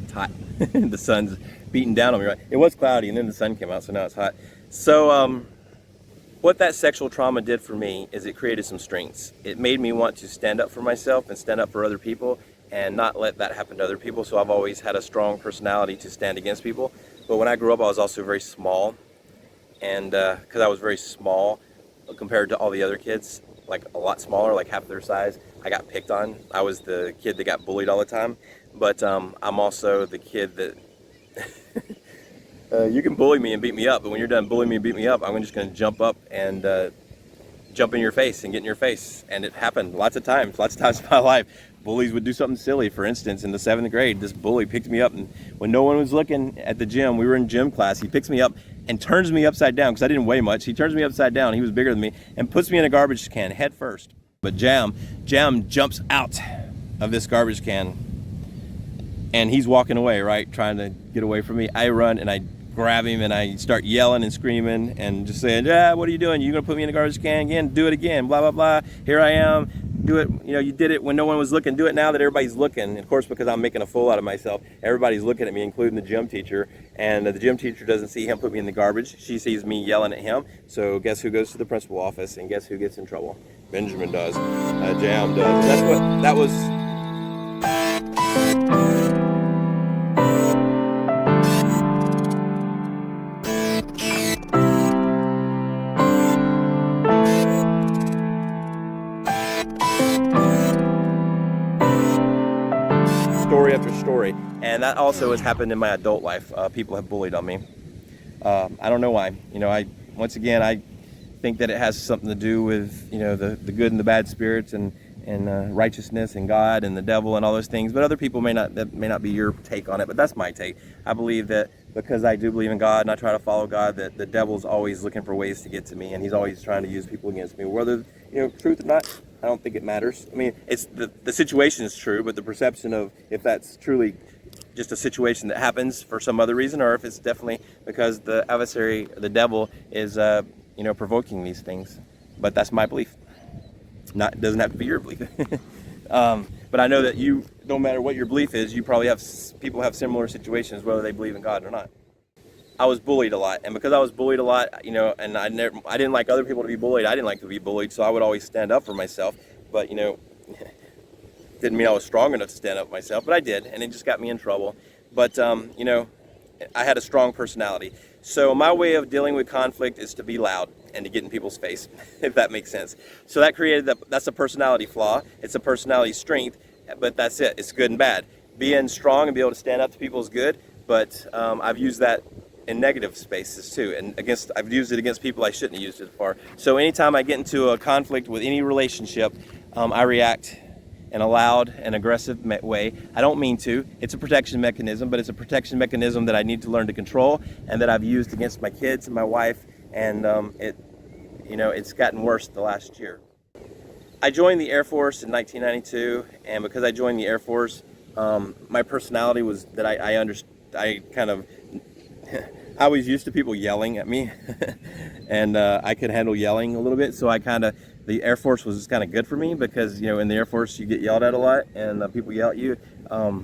It's hot. The sun's beating down on me, right? It was cloudy and then the sun came out, so now it's hot. So what that sexual trauma did for me is it created some strengths. It made me want to stand up for myself and stand up for other people and not let that happen to other people. So I've always had a strong personality to stand against people. But when I grew up, I was also very small. And because I was very small compared to all the other kids, like a lot smaller, like half their size, I got picked on. I was the kid that got bullied all the time. But I'm also the kid that you can bully me and beat me up, but when you're done bullying me and beat me up, I'm just going to jump up and jump in your face and get in your face. And it happened lots of times in my life. Bullies would do something silly. For instance, in the 7th grade, this bully picked me up, and when no one was looking at the gym, we were in gym class, he picks me up and turns me upside down, because I didn't weigh much. He turns me upside down, he was bigger than me, and puts me in a garbage can head first. But Jam jumps out of this garbage can, and he's walking away, right, trying to get away from me. I run and I grab him and I start yelling and screaming and just saying, yeah, what are you doing? You gonna put me in the garbage can again? Do it again, blah, blah, blah. Here I am, do it. You know, you did it when no one was looking. Do it now that everybody's looking. And of course, because I'm making a fool out of myself, everybody's looking at me, including the gym teacher. And the gym teacher doesn't see him put me in the garbage. She sees me yelling at him. So guess who goes to the principal office and guess who gets in trouble? Benjamin does. Jam does. That's what that was. Story after story, and that also has happened in my adult life. People have bullied on me. I don't know why. You know, I think that it has something to do with, you know, the good and the bad spirits and righteousness and God and the devil and all those things. But other people that may not be your take on it. But that's my take. I believe that because I do believe in God and I try to follow God, that the devil's always looking for ways to get to me, and he's always trying to use people against me, whether, you know, truth or not. I don't think it matters. I mean, it's the situation is true, but the perception of if that's truly just a situation that happens for some other reason, or if it's definitely because the adversary, the devil, is you know, provoking these things. But that's my belief. It doesn't have to be your belief. But I know that you, no matter what your belief is, you probably have people have similar situations, whether they believe in God or not. I was bullied a lot, and because I was bullied a lot, you know, and I didn't like other people to be bullied. I didn't like to be bullied, so I would always stand up for myself. But, you know, didn't mean I was strong enough to stand up for myself, but I did, and it just got me in trouble. But, you know, I had a strong personality. So my way of dealing with conflict is to be loud and to get in people's face, if that makes sense. So that's a personality flaw. It's a personality strength, but that's it. It's good and bad. Being strong and be able to stand up to people is good, but I've used that in negative spaces too, and I've used it against people I shouldn't have used it for. So anytime I get into a conflict with any relationship, I react in a loud and aggressive way. I don't mean to. It's a protection mechanism, but it's a protection mechanism that I need to learn to control, and that I've used against my kids and my wife, and it's gotten worse the last year. I joined the Air Force in 1992, and because I joined the Air Force, my personality was that I was used to people yelling at me, and I could handle yelling a little bit. So the Air Force was kind of good for me because, you know, in the Air Force you get yelled at a lot, and people yell at you. I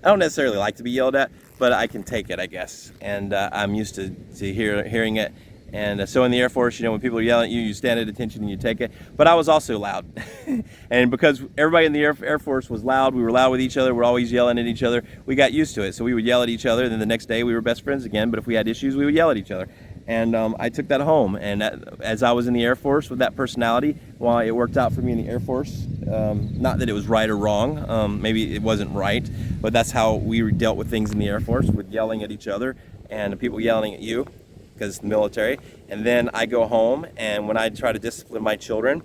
don't necessarily like to be yelled at, but I can take it, I guess, and I'm used to hearing it. And so in the Air Force, you know, when people are yelling at you, you stand at attention and you take it. But I was also loud. And because everybody in the Air Force was loud, we were loud with each other, we're always yelling at each other, we got used to it. So we would yell at each other, and then the next day we were best friends again. But if we had issues, we would yell at each other. And I took that home. And as I was in the Air Force with that personality, well, it worked out for me in the Air Force. Not that it was right or wrong. Maybe it wasn't right. But that's how we dealt with things in the Air Force, with yelling at each other and people yelling at you, because the military. And then I go home, and when I try to discipline my children,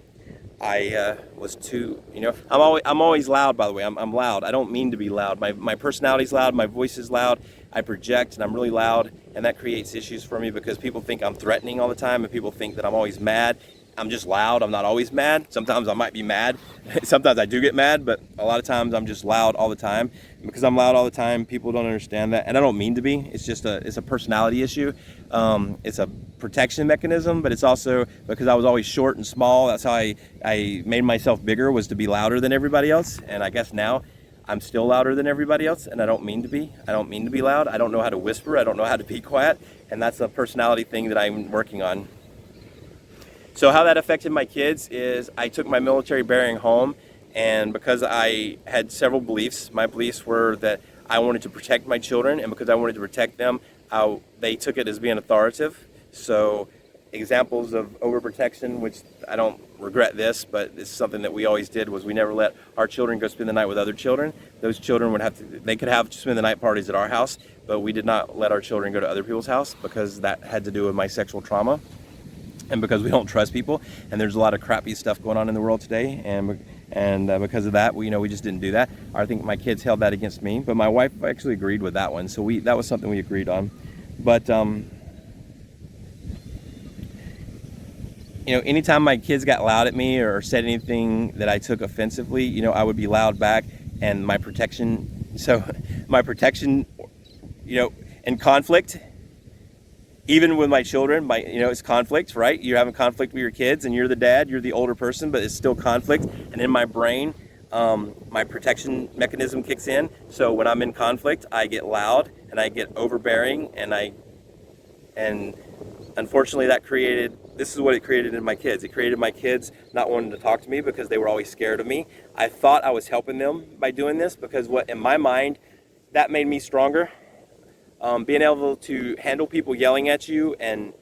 I was too, you know, I'm always loud, by the way. I'm loud. I don't mean to be loud. My personality's loud, my voice is loud, I project, and I'm really loud, and that creates issues for me because people think I'm threatening all the time, and people think that I'm always mad. I'm just loud. I'm not always mad. Sometimes I might be mad. Sometimes I do get mad, but a lot of times I'm just loud all the time. And because I'm loud all the time, people don't understand that. And I don't mean to be. It's just it's a personality issue. It's a protection mechanism, but it's also because I was always short and small. That's how I made myself bigger, was to be louder than everybody else. And I guess now I'm still louder than everybody else, and I don't mean to be. I don't mean to be loud. I don't know how to whisper. I don't know how to be quiet, and that's a personality thing that I'm working on. So how that affected my kids is I took my military bearing home, and because I had several beliefs, my beliefs were that I wanted to protect my children, and because I wanted to protect them, they took it as being authoritative. So examples of overprotection, which I don't regret this, but it's something that we always did, was we never let our children go spend the night with other children. Those children would they could have spend the night parties at our house, but we did not let our children go to other people's house because that had to do with my sexual trauma and because we don't trust people, and there's a lot of crappy stuff going on in the world today, and because of that, we just didn't do that. I think my kids held that against me, but my wife actually agreed with that one, so that was something we agreed on. But anytime my kids got loud at me or said anything that I took offensively, I would be loud back, and my protection, in conflict, even with my children, it's conflict, right? You're having conflict with your kids, and you're the dad, you're the older person, but it's still conflict. And in my brain, my protection mechanism kicks in. So when I'm in conflict, I get loud and I get overbearing, and unfortunately this is what it created in my kids. It created my kids not wanting to talk to me because they were always scared of me. I thought I was helping them by doing this because in my mind, that made me stronger. Being able to handle people yelling at you and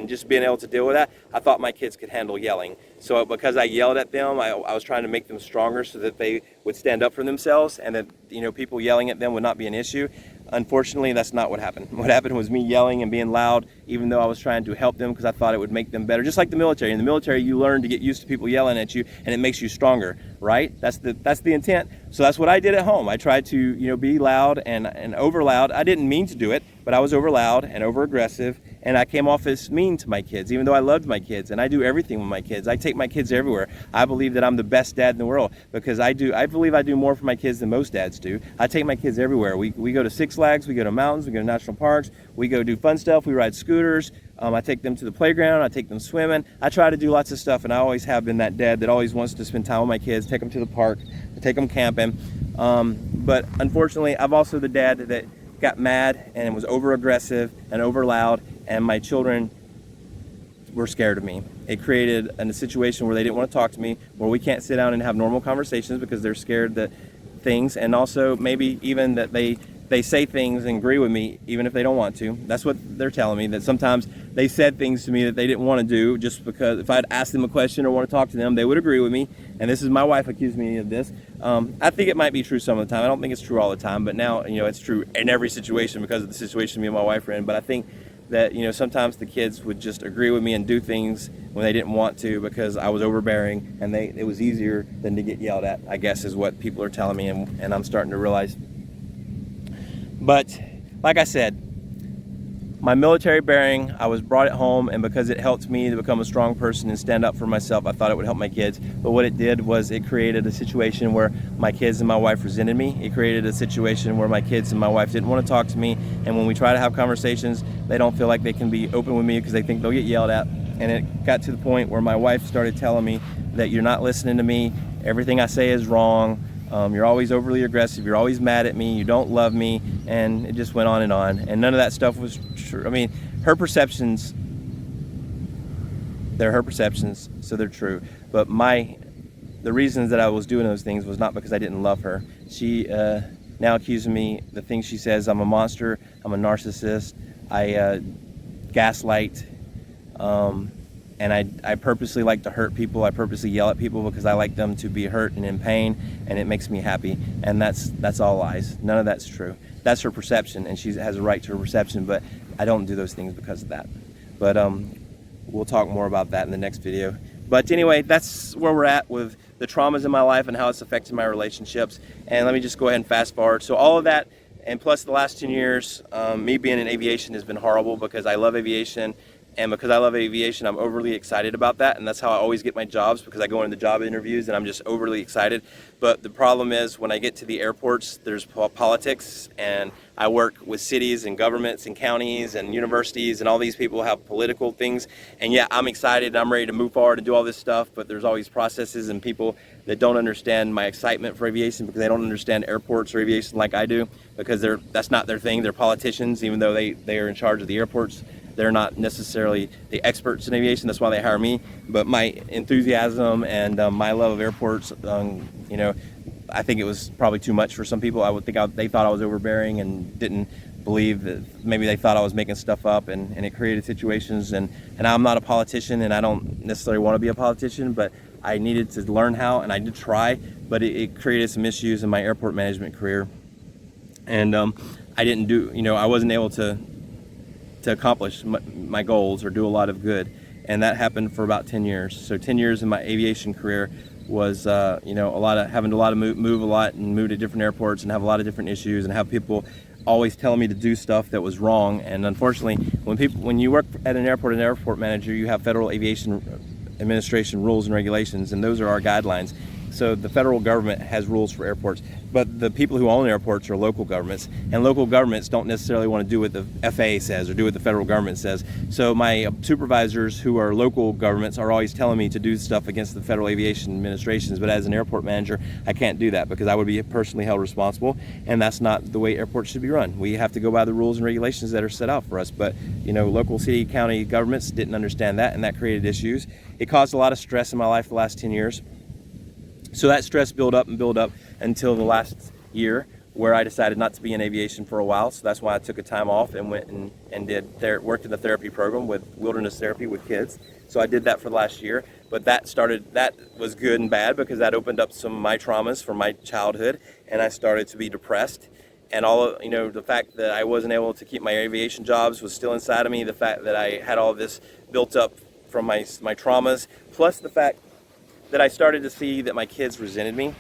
just being able to deal with that, I thought my kids could handle yelling. So because I yelled at them, I was trying to make them stronger so that they would stand up for themselves, and that people yelling at them would not be an issue. Unfortunately, that's not what happened. What happened was me yelling and being loud, even though I was trying to help them because I thought it would make them better. Just like the military. In the military, you learn to get used to people yelling at you, and it makes you stronger, right? That's the intent. So that's what I did at home. I tried to be loud and over loud. I didn't mean to do it, but I was over loud and over aggressive, and I came off as mean to my kids, even though I loved my kids, and I do everything with my kids. I take my kids everywhere. I believe that I'm the best dad in the world because I believe I do more for my kids than most dads do. I take my kids everywhere. We go to Six Flags, we go to mountains, we go to national parks, we go do fun stuff, we ride scooters. I take them to the playground, I take them swimming. I try to do lots of stuff, and I always have been that dad that always wants to spend time with my kids, take them to the park, take them camping. But unfortunately, I'm also the dad that got mad and was over aggressive and over loud, and my children were scared of me. It created a situation where they didn't want to talk to me, where we can't sit down and have normal conversations because they're scared that things, and also maybe even that they say things and agree with me even if they don't want to. That's what they're telling me, that sometimes they said things to me that they didn't want to do just because if I'd asked them a question or want to talk to them, they would agree with me. And this is my wife accused me of this. I think it might be true some of the time. I don't think it's true all the time, but now it's true in every situation because of the situation me and my wife are in. But I think that sometimes the kids would just agree with me and do things when they didn't want to because I was overbearing, and it was easier than to get yelled at, I guess, is what people are telling me, and I'm starting to realize. But like I said, my military bearing, I was brought it home, and because it helped me to become a strong person and stand up for myself, I thought it would help my kids. But what it did was it created a situation where my kids and my wife resented me. It created a situation where my kids and my wife didn't want to talk to me, and when we try to have conversations, they don't feel like they can be open with me because they think they'll get yelled at. And it got to the point where my wife started telling me that you're not listening to me, everything I say is wrong, you're always overly aggressive, you're always mad at me, you don't love me, and it just went on. And none of that stuff was true. I mean, her perceptions, they're her perceptions, so they're true. But the reasons that I was doing those things was not because I didn't love her. She now accuses me, the things she says, I'm a monster, I'm a narcissist, I gaslight, and I purposely like to hurt people. I purposely yell at people because I like them to be hurt and in pain, and it makes me happy. And that's all lies. None of that's true. That's her perception, and she has a right to her perception, but I don't do those things because of that. But we'll talk more about that in the next video. But anyway, that's where we're at with the traumas in my life and how it's affected my relationships. And let me just go ahead and fast forward. So all of that, and plus the last 10 years, me being in aviation has been horrible because I love aviation. And because I love aviation, I'm overly excited about that, and that's how I always get my jobs, because I go into the job interviews and I'm just overly excited. But the problem is when I get to the airports, there's politics, and I work with cities and governments and counties and universities, and all these people have political things. And yeah, I'm excited, I'm ready to move forward and do all this stuff, but there's always processes and people that don't understand my excitement for aviation, because they don't understand airports or aviation like I do, because that's not their thing. They're politicians, even though they are in charge of the airports. They're not necessarily the experts in aviation. That's why they hire me. But my enthusiasm and my love of airports, you know, I think it was probably too much for some people. I would think they thought I was overbearing and didn't believe that maybe they thought I was making stuff up, and it created situations. And I'm not a politician, and I don't necessarily want to be a politician, but I needed to learn how, and I did try, but it created some issues in my airport management career. And I didn't do, you know, I wasn't able to accomplish my goals or do a lot of good, and that happened for about 10 years. So 10 years in my aviation career was you know, having to move a lot and move to different airports and have a lot of different issues and have people always telling me to do stuff that was wrong. And unfortunately, when you work at an airport manager, you have Federal Aviation Administration rules and regulations, and those are our guidelines. So the federal government has rules for airports, but the people who own airports are local governments, and local governments don't necessarily want to do what the FAA says or do what the federal government says. So my supervisors who are local governments are always telling me to do stuff against the Federal Aviation Administrations, but as an airport manager, I can't do that, because I would be personally held responsible, and that's not the way airports should be run. We have to go by the rules and regulations that are set out for us. But you know, local city, county governments didn't understand that, and that created issues. It caused a lot of stress in my life the last 10 years. So that stress built up until the last year, where I decided not to be in aviation for a while. So that's why I took a time off and went and worked in the therapy program with wilderness therapy with kids. So I did that for the last year. But that was good and bad, because that opened up some of my traumas from my childhood, and I started to be depressed. And you know, the fact that I wasn't able to keep my aviation jobs was still inside of me. The fact that I had all this built up from my traumas, plus the fact that I started to see that my kids resented me.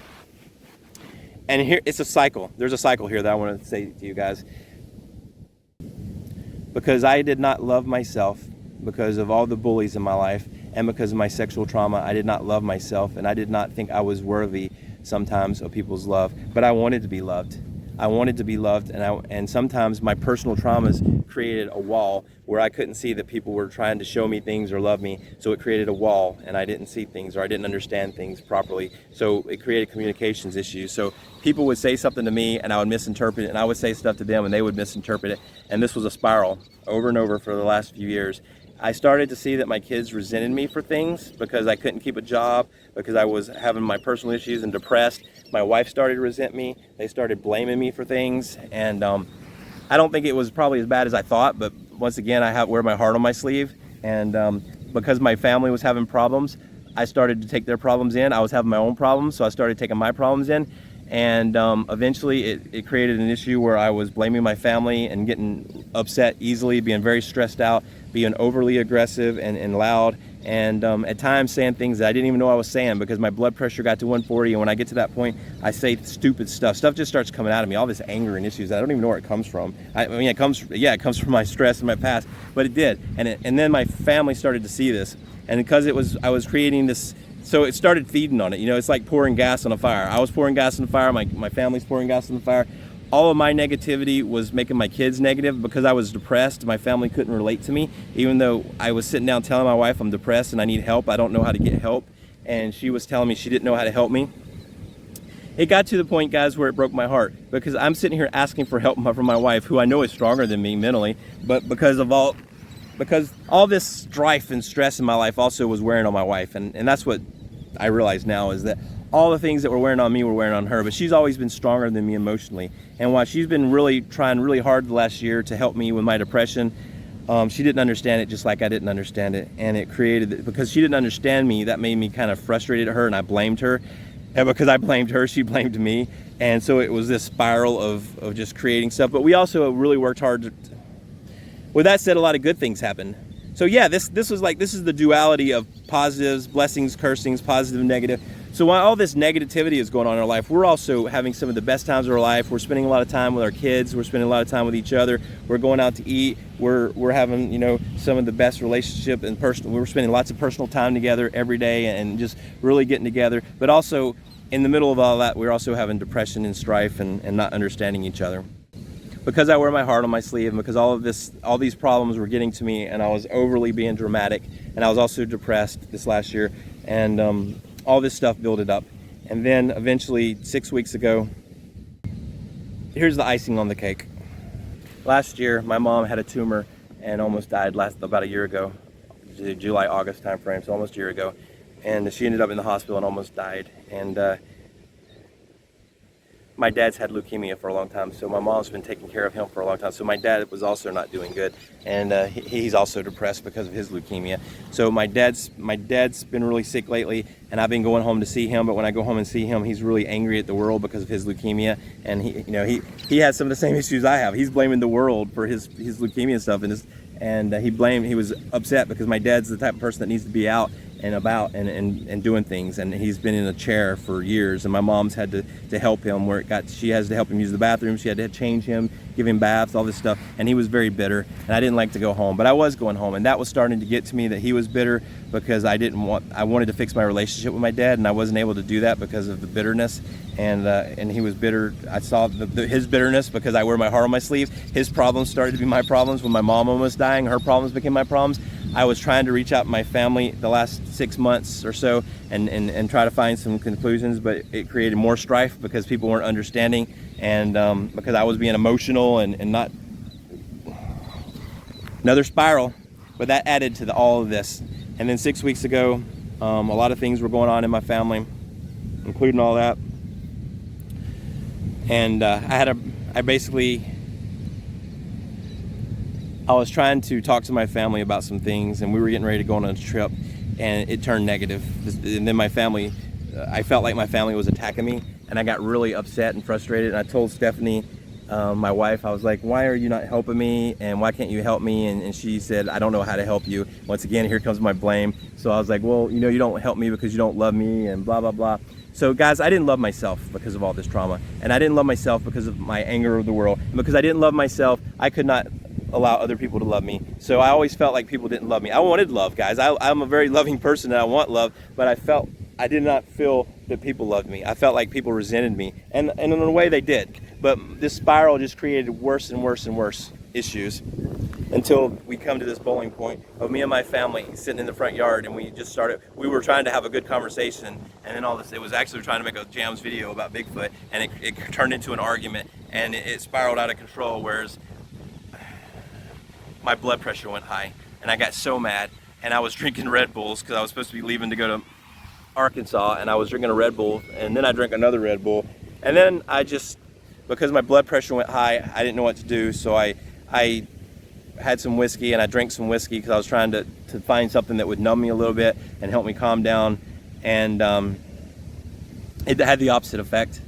And here, it's a cycle. There's a cycle here that I want to say to you guys. Because I did not love myself, because of all the bullies in my life, and because of my sexual trauma, I did not love myself, and I did not think I was worthy sometimes of people's love. But I wanted to be loved. I wanted to be loved, and sometimes my personal traumas created a wall where I couldn't see that people were trying to show me things or love me. So it created a wall, and I didn't see things, or I didn't understand things properly. So it created communications issues. So people would say something to me, and I would misinterpret it, and I would say stuff to them, and they would misinterpret it. And this was a spiral over and over for the last few years. I started to see that my kids resented me for things, because I couldn't keep a job, because I was having my personal issues and depressed. My wife started to resent me. They started blaming me for things, and I don't think it was probably as bad as I thought, but once again, I wear my heart on my sleeve, and because my family was having problems, I started to take their problems in. I was having my own problems, so I started taking my problems in, and eventually it created an issue where I was blaming my family and getting upset easily, being very stressed out, being overly aggressive and loud, and at times saying things that I didn't even know I was saying, because my blood pressure got to 140, and when I get to that point, I say stupid stuff. Stuff just starts coming out of me, all this anger and issues. I don't even know where it comes from. I mean, it comes from my stress and my past, but it did. And then my family started to see this, and because I was creating this, so it started feeding on it. You know, it's like pouring gas on a fire. I was pouring gas on the fire, my family's pouring gas on the fire. All of my negativity was making my kids negative. Because I was depressed, my family couldn't relate to me, even though I was sitting down telling my wife I'm depressed and I need help. I don't know how to get help, and she was telling me she didn't know how to help me. It got to the point, guys, where it broke my heart, because I'm sitting here asking for help from my wife, who I know is stronger than me mentally, but because all this strife and stress in my life also was wearing on my wife, and that's what I realize now, is that all the things that were wearing on me were wearing on her, but she's always been stronger than me emotionally. And while she's been really trying really hard the last year to help me with my depression, she didn't understand it, just like I didn't understand it. And it created, because she didn't understand me, that made me kind of frustrated at her, and I blamed her. And because I blamed her, she blamed me. And so it was this spiral of just creating stuff. But we also really worked hard. With that said, a lot of good things happened. So yeah, this is the duality of positives, blessings, cursings, positive, negative. So while all this negativity is going on in our life, we're also having some of the best times of our life. We're spending a lot of time with our kids. We're spending a lot of time with each other. We're going out to eat. We're having, you know, some of the best relationship and personal. We're spending lots of personal time together every day and just really getting together. But also in the middle of all that, we're also having depression and strife and not understanding each other. Because I wear my heart on my sleeve, and because all these problems were getting to me, and I was overly being dramatic, and I was also depressed this last year, and all this stuff built up. And then eventually 6 weeks ago, here's the icing on the cake. Last year, my mom had a tumor and almost died about a year ago, July, August time frame, so almost a year ago. And she ended up in the hospital and almost died. And my dad's had leukemia for a long time, so my mom's been taking care of him for a long time. So my dad was also not doing good, and he's also depressed because of his leukemia. So my dad's been really sick lately, and I've been going home to see him. But when I go home and see him, he's really angry at the world because of his leukemia, and he has some of the same issues I have. He's blaming the world for his leukemia stuff, and he was upset because my dad's the type of person that needs to be out and about and doing things, and he's been in a chair for years, and my mom's had to help him she has to help him use the bathroom. She had to change him, give him baths, all this stuff, and he was very bitter, and I didn't like to go home, but I was going home, and that was starting to get to me that he was bitter because I wanted to fix my relationship with my dad, and I wasn't able to do that because of the bitterness, and he was bitter. I saw his bitterness because I wear my heart on my sleeve. His problems started to be my problems. When my mom was dying, her problems became my problems. I was trying to reach out to my family the last 6 months or so and try to find some conclusions, but it created more strife because people weren't understanding, and because I was being emotional and not another spiral. But that added to all of this. And then 6 weeks ago, a lot of things were going on in my family, including all that. And I was trying to talk to my family about some things, and we were getting ready to go on a trip, and it turned negative. And then I felt like my family was attacking me, and I got really upset and frustrated. And I told Stephanie, my wife, I was like, why are you not helping me, and why can't you help me? And she said, I don't know how to help you. Once again, here comes my blame. So I was like, well, you don't help me because you don't love me, and blah, blah, blah. So guys, I didn't love myself because of all this trauma, and I didn't love myself because of my anger of the world. And because I didn't love myself, I could not allow other people to love me. So I always felt like people didn't love me. I wanted love, guys. I'm a very loving person, and I want love, but I did not feel that people loved me. I felt like people resented me, and in a way they did. But this spiral just created worse and worse and worse issues until we come to this bowling point of me and my family sitting in the front yard, and we were trying to have a good conversation, and then all this, it was actually trying to make a Jams video about Bigfoot, and it turned into an argument, and it spiraled out of control, whereas my blood pressure went high, and I got so mad, and I was drinking Red Bulls because I was supposed to be leaving to go to Arkansas, and I was drinking a Red Bull, and then I drank another Red Bull, and then because my blood pressure went high, I didn't know what to do, so I had some whiskey, and I drank some whiskey because I was trying to find something that would numb me a little bit and help me calm down, and it had the opposite effect.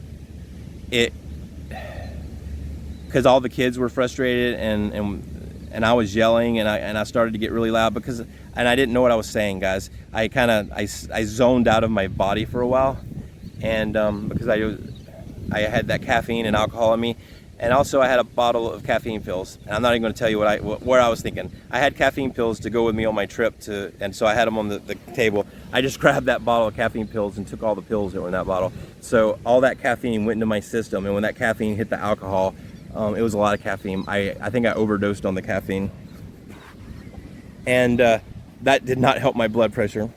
Because all the kids were frustrated, and I was yelling, and I started to get really loud and I didn't know what I was saying, guys. I zoned out of my body for a while, and because I had that caffeine and alcohol in me, and also I had a bottle of caffeine pills, and I'm not even going to tell you what I was thinking. I had caffeine pills to go with me on my trip and so I had them on the table. I just grabbed that bottle of caffeine pills and took all the pills that were in that bottle. So all that caffeine went into my system, and when that caffeine hit the alcohol, it was a lot of caffeine. I think I overdosed on the caffeine, and that did not help my blood pressure.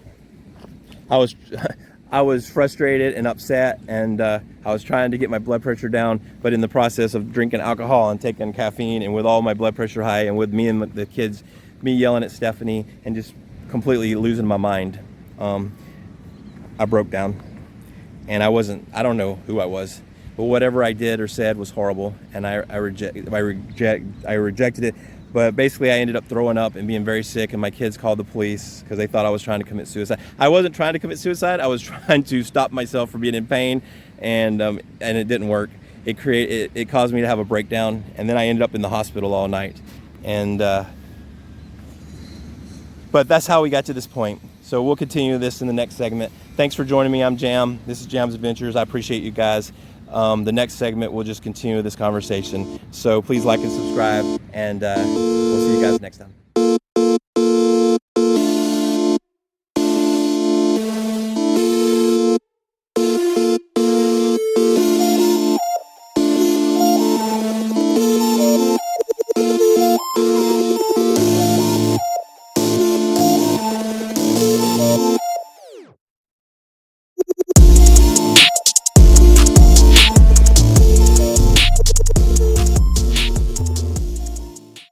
I was frustrated and upset, and I was trying to get my blood pressure down, but in the process of drinking alcohol and taking caffeine, and with all my blood pressure high, and with me and the kids, me yelling at Stephanie and just completely losing my mind, I broke down, and I don't know who I was. But whatever I did or said was horrible, and I rejected it. But basically, I ended up throwing up and being very sick, and my kids called the police because they thought I was trying to commit suicide. I wasn't trying to commit suicide. I was trying to stop myself from being in pain, and it didn't work. It caused me to have a breakdown, and then I ended up in the hospital all night. And but that's how we got to this point. So we'll continue this in the next segment. Thanks for joining me. I'm Jam. This is Jam's Adventures. I appreciate you guys. The next segment, we'll just continue this conversation. So please like and subscribe, and we'll see you guys next time.